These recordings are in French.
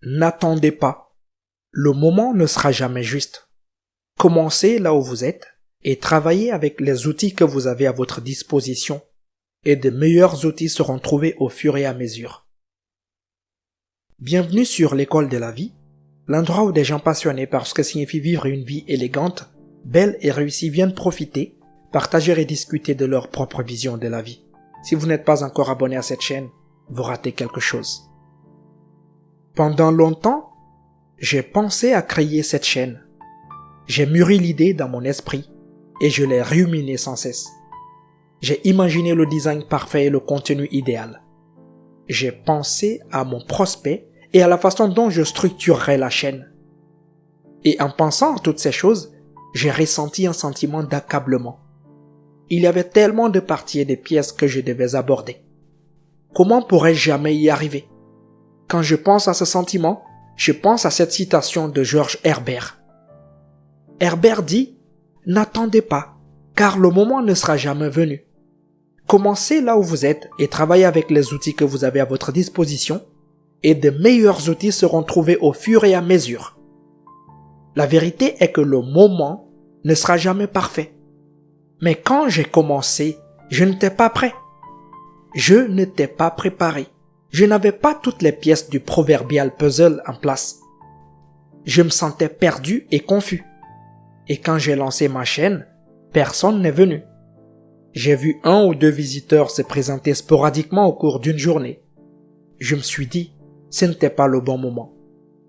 N'attendez pas. Le moment ne sera jamais juste. Commencez là où vous êtes et travaillez avec les outils que vous avez à votre disposition et de meilleurs outils seront trouvés au fur et à mesure. Bienvenue sur l'école de la vie, l'endroit où des gens passionnés par ce que signifie vivre une vie élégante, belle et réussie viennent profiter, partager et discuter de leur propre vision de la vie. Si vous n'êtes pas encore abonné à cette chaîne, vous ratez quelque chose. Pendant longtemps, j'ai pensé à créer cette chaîne. J'ai mûri l'idée dans mon esprit et je l'ai ruminée sans cesse. J'ai imaginé le design parfait et le contenu idéal. J'ai pensé à mon prospect et à la façon dont je structurerais la chaîne. Et en pensant à toutes ces choses, j'ai ressenti un sentiment d'accablement. Il y avait tellement de parties et de pièces que je devais aborder. Comment pourrais-je jamais y arriver? Quand je pense à ce sentiment, je pense à cette citation de George Herbert. Herbert dit « N'attendez pas, car le moment ne sera jamais venu. Commencez là où vous êtes et travaillez avec les outils que vous avez à votre disposition et de meilleurs outils seront trouvés au fur et à mesure. La vérité est que le moment ne sera jamais parfait. Mais quand j'ai commencé, je n'étais pas prêt. Je n'étais pas préparé. Je n'avais pas toutes les pièces du proverbial puzzle en place. Je me sentais perdu et confus. Et quand j'ai lancé ma chaîne, personne n'est venu. J'ai vu 1 ou 2 visiteurs se présenter sporadiquement au cours d'une journée. Je me suis dit, ce n'était pas le bon moment.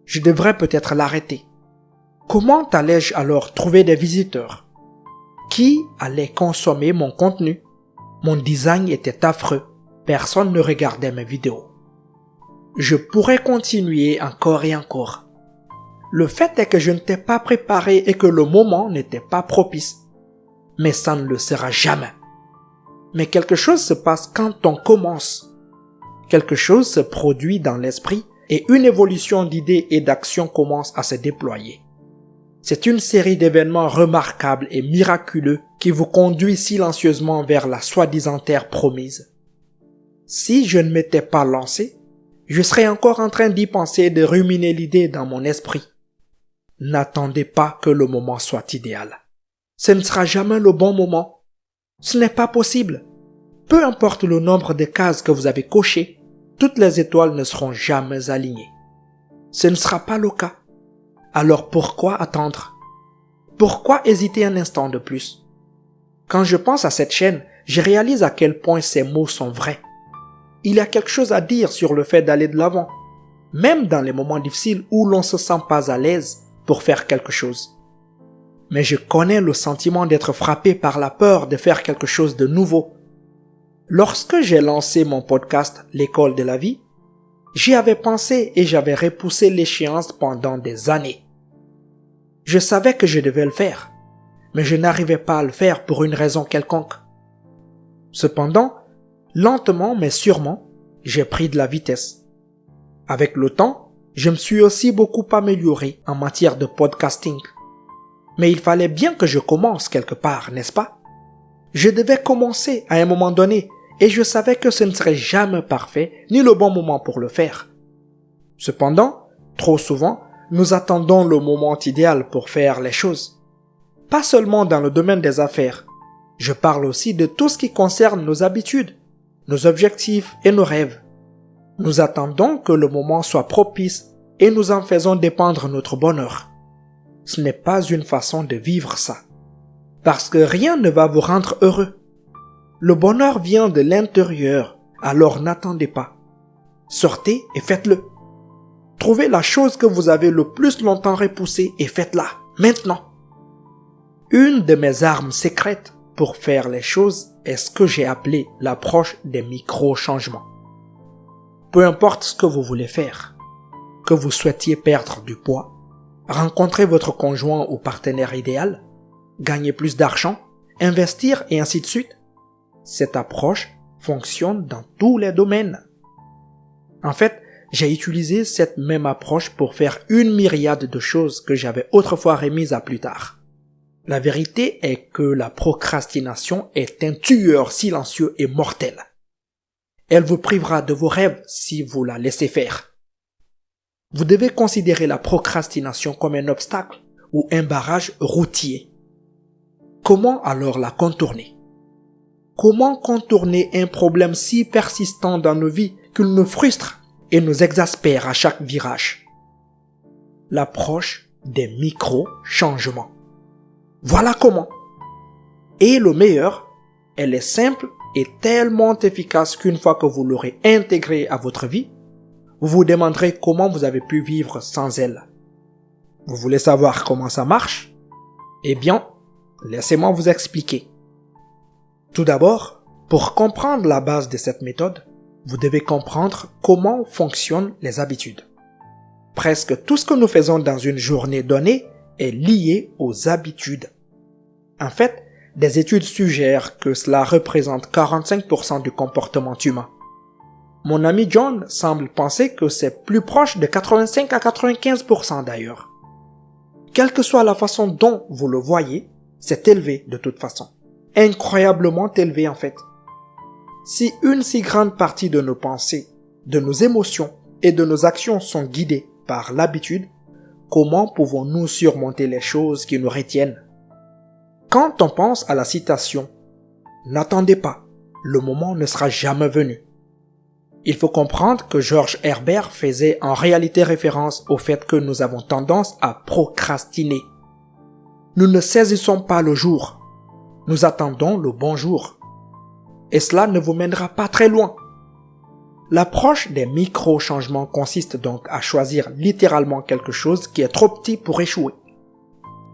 Je devrais peut-être l'arrêter. Comment allais-je alors trouver des visiteurs? Qui allait consommer mon contenu? Mon design était affreux. Personne ne regardait mes vidéos. Je pourrais continuer encore et encore. Le fait est que je n'étais pas préparé et que le moment n'était pas propice. Mais ça ne le sera jamais. Mais quelque chose se passe quand on commence. Quelque chose se produit dans l'esprit et une évolution d'idées et d'actions commence à se déployer. C'est une série d'événements remarquables et miraculeux qui vous conduit silencieusement vers la soi-disant terre promise. Si je ne m'étais pas lancé, je serais encore en train d'y penser et de ruminer l'idée dans mon esprit. N'attendez pas que le moment soit idéal. Ce ne sera jamais le bon moment. Ce n'est pas possible. Peu importe le nombre de cases que vous avez cochées, toutes les étoiles ne seront jamais alignées. Ce ne sera pas le cas. Alors pourquoi attendre? Pourquoi hésiter un instant de plus? Quand je pense à cette chaîne, je réalise à quel point ces mots sont vrais. Il y a quelque chose à dire sur le fait d'aller de l'avant, même dans les moments difficiles où l'on ne se sent pas à l'aise pour faire quelque chose. Mais je connais le sentiment d'être frappé par la peur de faire quelque chose de nouveau. Lorsque j'ai lancé mon podcast L'école de la vie, j'y avais pensé et j'avais repoussé l'échéance pendant des années. Je savais que je devais le faire, mais je n'arrivais pas à le faire pour une raison quelconque. Cependant, lentement mais sûrement, j'ai pris de la vitesse. Avec le temps, je me suis aussi beaucoup amélioré en matière de podcasting. Mais il fallait bien que je commence quelque part, n'est-ce pas? Je devais commencer à un moment donné et je savais que ce ne serait jamais parfait ni le bon moment pour le faire. Cependant, trop souvent, nous attendons le moment idéal pour faire les choses. Pas seulement dans le domaine des affaires. Je parle aussi de tout ce qui concerne nos habitudes, nos objectifs et nos rêves. Nous attendons que le moment soit propice et nous en faisons dépendre notre bonheur. Ce n'est pas une façon de vivre ça. Parce que rien ne va vous rendre heureux. Le bonheur vient de l'intérieur, alors n'attendez pas. Sortez et faites-le. Trouvez la chose que vous avez le plus longtemps repoussée et faites-la, maintenant. Une de mes armes secrètes pour faire les choses est ce que j'ai appelé l'approche des micro-changements. Peu importe ce que vous voulez faire, que vous souhaitiez perdre du poids, rencontrer votre conjoint ou partenaire idéal, gagner plus d'argent, investir et ainsi de suite, cette approche fonctionne dans tous les domaines. En fait, j'ai utilisé cette même approche pour faire une myriade de choses que j'avais autrefois remises à plus tard. La vérité est que la procrastination est un tueur silencieux et mortel. Elle vous privera de vos rêves si vous la laissez faire. Vous devez considérer la procrastination comme un obstacle ou un barrage routier. Comment alors la contourner? Comment contourner un problème si persistant dans nos vies qu'il nous frustre et nous exaspère à chaque virage? L'approche des micro-changements. Voilà comment. Et le meilleur, elle est simple et tellement efficace qu'une fois que vous l'aurez intégrée à votre vie, vous vous demanderez comment vous avez pu vivre sans elle. Vous voulez savoir comment ça marche? Eh bien, laissez-moi vous expliquer. Tout d'abord, pour comprendre la base de cette méthode, vous devez comprendre comment fonctionnent les habitudes. Presque tout ce que nous faisons dans une journée donnée est lié aux habitudes. En fait, des études suggèrent que cela représente 45% du comportement humain. Mon ami John semble penser que c'est plus proche de 85 à 95% d'ailleurs. Quelle que soit la façon dont vous le voyez, c'est élevé de toute façon. Incroyablement élevé en fait. Si une si grande partie de nos pensées, de nos émotions et de nos actions sont guidées par l'habitude, comment pouvons-nous surmonter les choses qui nous retiennent? Quand on pense à la citation « N'attendez pas, le moment ne sera jamais venu », il faut comprendre que George Herbert faisait en réalité référence au fait que nous avons tendance à procrastiner. Nous ne saisissons pas le jour, nous attendons le bon jour. Et cela ne vous mènera pas très loin. L'approche des micro-changements consiste donc à choisir littéralement quelque chose qui est trop petit pour échouer.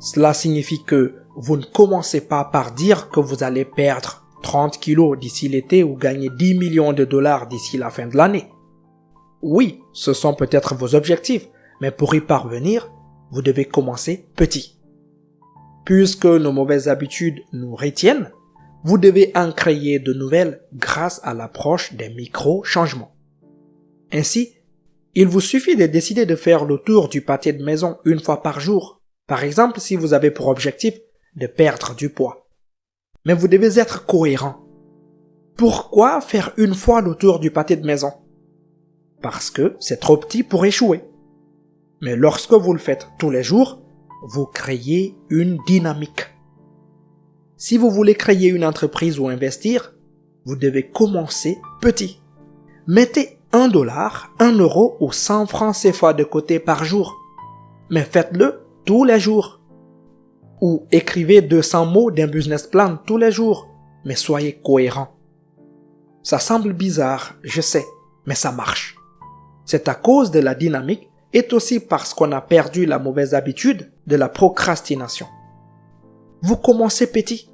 Cela signifie que vous ne commencez pas par dire que vous allez perdre 30 kilos d'ici l'été ou gagner 10 millions de dollars d'ici la fin de l'année. Oui, ce sont peut-être vos objectifs, mais pour y parvenir, vous devez commencer petit. Puisque nos mauvaises habitudes nous retiennent, vous devez en créer de nouvelles grâce à l'approche des micro-changements. Ainsi, il vous suffit de décider de faire le tour du pâté de maison une fois par jour, par exemple si vous avez pour objectif de perdre du poids. Mais vous devez être cohérent. Pourquoi faire une fois le tour du pâté de maison? Parce que c'est trop petit pour échouer. Mais lorsque vous le faites tous les jours, vous créez une dynamique. Si vous voulez créer une entreprise ou investir, vous devez commencer petit. Mettez $1, 1 euro ou 100 francs CFA de côté par jour. Mais faites-le tous les jours. Ou écrivez 200 mots d'un business plan tous les jours, mais soyez cohérent. Ça semble bizarre, je sais, mais ça marche. C'est à cause de la dynamique et aussi parce qu'on a perdu la mauvaise habitude de la procrastination. Vous commencez petit.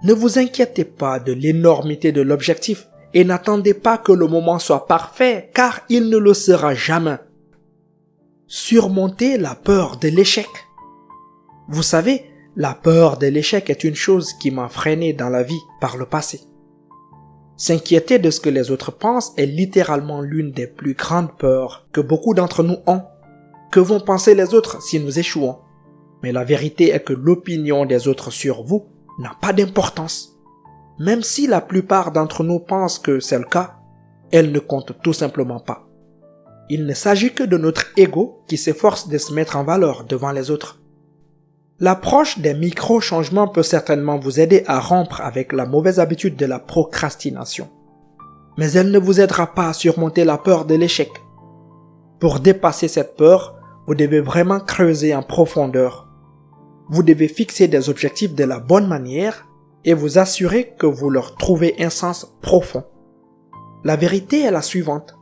Ne vous inquiétez pas de l'énormité de l'objectif et n'attendez pas que le moment soit parfait, car il ne le sera jamais. Surmontez la peur de l'échec. Vous savez, la peur de l'échec est une chose qui m'a freiné dans la vie par le passé. S'inquiéter de ce que les autres pensent est littéralement l'une des plus grandes peurs que beaucoup d'entre nous ont. Que vont penser les autres si nous échouons? Mais la vérité est que l'opinion des autres sur vous n'a pas d'importance. Même si la plupart d'entre nous pensent que c'est le cas, elle ne compte tout simplement pas. Il ne s'agit que de notre ego qui s'efforce de se mettre en valeur devant les autres. L'approche des micro-changements peut certainement vous aider à rompre avec la mauvaise habitude de la procrastination. Mais elle ne vous aidera pas à surmonter la peur de l'échec. Pour dépasser cette peur, vous devez vraiment creuser en profondeur. Vous devez fixer des objectifs de la bonne manière et vous assurer que vous leur trouvez un sens profond. La vérité est la suivante.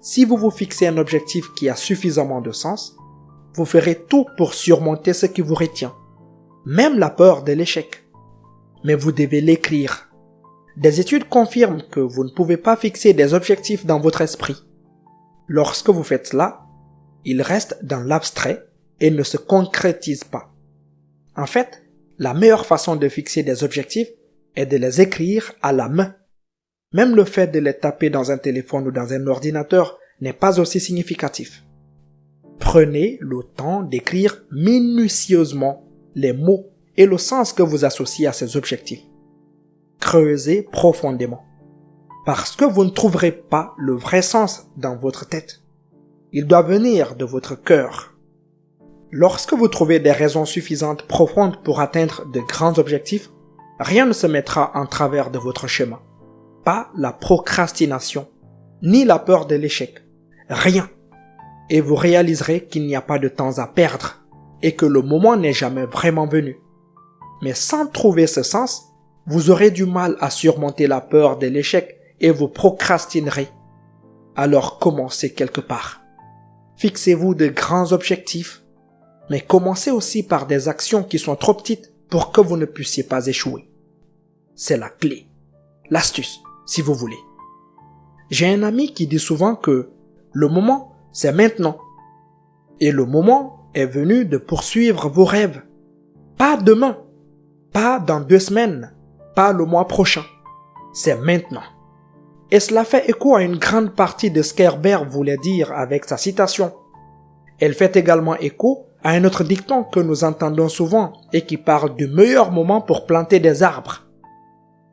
Si vous vous fixez un objectif qui a suffisamment de sens, vous ferez tout pour surmonter ce qui vous retient, même la peur de l'échec. Mais vous devez l'écrire. Des études confirment que vous ne pouvez pas fixer des objectifs dans votre esprit. Lorsque vous faites cela, ils restent dans l'abstrait et ne se concrétisent pas. En fait, la meilleure façon de fixer des objectifs est de les écrire à la main. Même le fait de les taper dans un téléphone ou dans un ordinateur n'est pas aussi significatif. Prenez le temps d'écrire minutieusement les mots et le sens que vous associez à ces objectifs. Creusez profondément. Parce que vous ne trouverez pas le vrai sens dans votre tête. Il doit venir de votre cœur. Lorsque vous trouvez des raisons suffisantes profondes pour atteindre de grands objectifs, rien ne se mettra en travers de votre chemin. Pas la procrastination, ni la peur de l'échec. Rien. Et vous réaliserez qu'il n'y a pas de temps à perdre et que le moment n'est jamais vraiment venu. Mais sans trouver ce sens, vous aurez du mal à surmonter la peur de l'échec et vous procrastinerez. Alors commencez quelque part. Fixez-vous de grands objectifs, mais commencez aussi par des actions qui sont trop petites pour que vous ne puissiez pas échouer. C'est la clé, l'astuce, si vous voulez. J'ai un ami qui dit souvent que le moment, c'est maintenant. Et le moment est venu de poursuivre vos rêves. Pas demain, pas dans 2 semaines, pas le mois prochain. C'est maintenant. Et cela fait écho à une grande partie de ce qu'Herbert voulait dire avec sa citation. Elle fait également écho à un autre dicton que nous entendons souvent et qui parle du meilleur moment pour planter des arbres.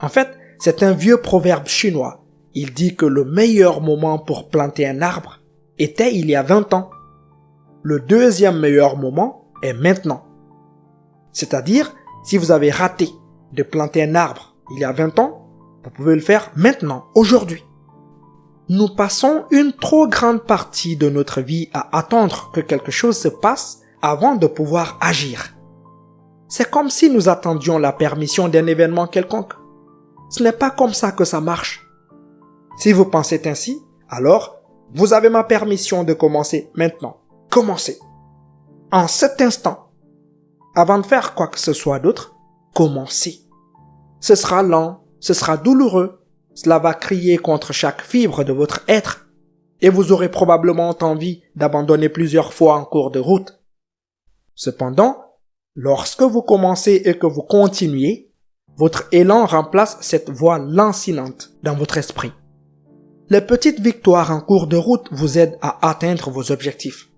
En fait, c'est un vieux proverbe chinois. Il dit que le meilleur moment pour planter un arbre était il y a 20 ans. Le deuxième meilleur moment est maintenant. C'est-à-dire, si vous avez raté de planter un arbre il y a 20 ans, vous pouvez le faire maintenant, aujourd'hui. Nous passons une trop grande partie de notre vie à attendre que quelque chose se passe avant de pouvoir agir. C'est comme si nous attendions la permission d'un événement quelconque. Ce n'est pas comme ça que ça marche. Si vous pensez ainsi, alors vous avez ma permission de commencer maintenant. Commencez. En cet instant. Avant de faire quoi que ce soit d'autre, commencez. Ce sera lent, ce sera douloureux, cela va crier contre chaque fibre de votre être et vous aurez probablement envie d'abandonner plusieurs fois en cours de route. Cependant, lorsque vous commencez et que vous continuez, votre élan remplace cette voix lancinante dans votre esprit. Les petites victoires en cours de route vous aident à atteindre vos objectifs.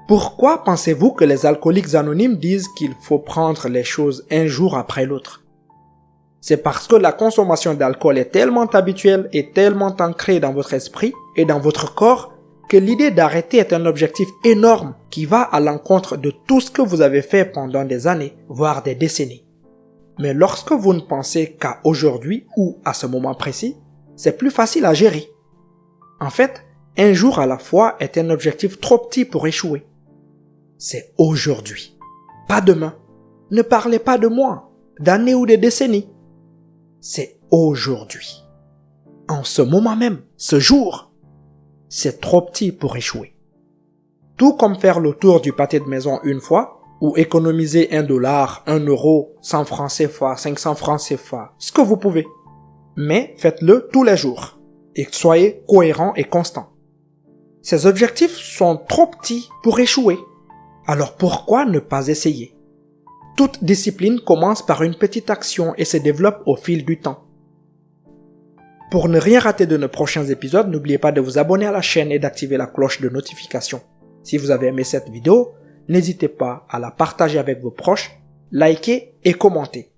Pourquoi pensez-vous que les alcooliques anonymes disent qu'il faut prendre les choses un jour après l'autre? C'est parce que la consommation d'alcool est tellement habituelle et tellement ancrée dans votre esprit et dans votre corps que l'idée d'arrêter est un objectif énorme qui va à l'encontre de tout ce que vous avez fait pendant des années, voire des décennies. Mais lorsque vous ne pensez qu'à aujourd'hui ou à ce moment précis, c'est plus facile à gérer. En fait, un jour à la fois est un objectif trop petit pour échouer. C'est aujourd'hui, pas demain. Ne parlez pas de mois, d'années ou de décennies. C'est aujourd'hui. En ce moment même, ce jour, c'est trop petit pour échouer. Tout comme faire le tour du pâté de maison une fois, ou économiser $1, 1 euro, 100 francs CFA, 500 francs CFA, ce que vous pouvez. Mais faites-le tous les jours et soyez cohérent et constant. Ces objectifs sont trop petits pour échouer. Alors pourquoi ne pas essayer? Toute discipline commence par une petite action et se développe au fil du temps. Pour ne rien rater de nos prochains épisodes, n'oubliez pas de vous abonner à la chaîne et d'activer la cloche de notification. Si vous avez aimé cette vidéo, n'hésitez pas à la partager avec vos proches, liker et commenter.